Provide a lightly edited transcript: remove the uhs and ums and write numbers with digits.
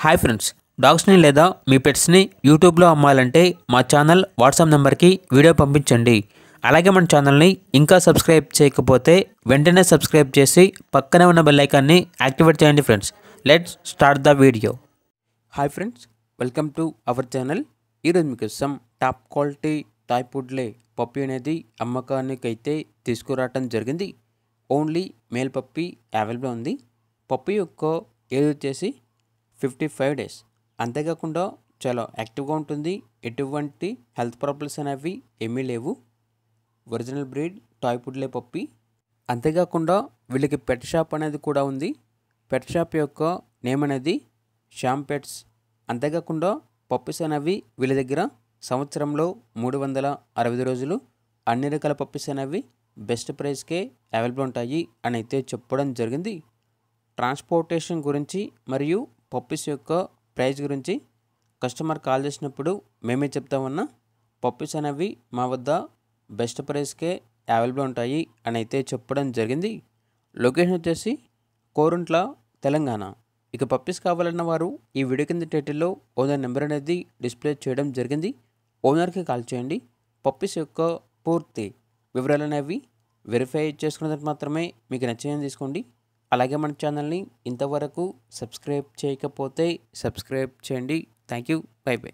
Hi friends, డాగ్స్ని లేదా మీ పెట్స్ని యూట్యూబ్లో అమ్మాలంటే మా ఛానల్ వాట్సాప్ నెంబర్కి వీడియో పంపించండి. అలాగే మన ఛానల్ని ఇంకా సబ్స్క్రైబ్ చేయకపోతే వెంటనే సబ్స్క్రైబ్ చేసి పక్కనే ఉన్న బెల్ ఐకాన్ని యాక్టివేట్ చేయండి friends. Let's start the video. Hi friends, welcome to our channel. ఈరోజు మీకోసం టాప్ క్వాలిటీ థాయ్ పుడ్లే పప్పీ అనేది అమ్మకానికి అయితే తీసుకురావటం జరిగింది. ఓన్లీ మేల్ పప్పీ అవైలబుల్ ఉంది. పప్పీ యొక్క ఏజ్ వచ్చేసి 55 డేస్. అంతేకాకుండా చాలా యాక్టివ్గా ఉంటుంది. ఎటువంటి హెల్త్ ప్రాబ్లమ్స్ అనేవి ఏమీ లేవు. Original breed toy poodle puppy. అంతేకాకుండా వీళ్ళకి పెట్ షాప్ అనేది కూడా ఉంది. పెట్ షాప్ యొక్క నేమ్ అనేది శ్యామ్ పెట్స్. అంతేకాకుండా పప్పీస్ అనేవి వీళ్ళ దగ్గర సంవత్సరంలో 365 రోజులు అన్ని రకాల పప్పీస్ అనేవి బెస్ట్ ప్రైస్కే అవైలబుల్ ఉంటాయి అని అయితే చెప్పడం జరిగింది. ట్రాన్స్పోర్టేషన్ గురించి మరియు పప్పీస్ యొక్క ప్రైస్ గురించి కస్టమర్ కాల్ చేసినప్పుడు మేమే చెప్తామన్నా. పప్పీస్ అనేవి మా వద్ద బెస్ట్ ప్రైస్కే అవైలబుల్ ఉంటాయి అని అయితే చెప్పడం జరిగింది. లొకేషన్ వచ్చేసి కోరుంట్ల, తెలంగాణ. ఇక పప్పీస్ కావాలన్న వారు ఈ వీడియో కింద టైటిల్లో ఓనర్ నెంబర్ అనేది డిస్ప్లే చేయడం జరిగింది. ఓనర్కి కాల్ చేయండి. పప్పీస్ యొక్క పూర్తి వివరాలు అనేవి వెరిఫై చేసుకున్న తర్వాత మాత్రమే మీకు నచ్చిందని తీసుకోండి. అలాగే మన ఛానల్ని ఇంతవరకు సబ్స్క్రైబ్ చేయకపోతే సబ్స్క్రైబ్ చేయండి. Thank you. By by.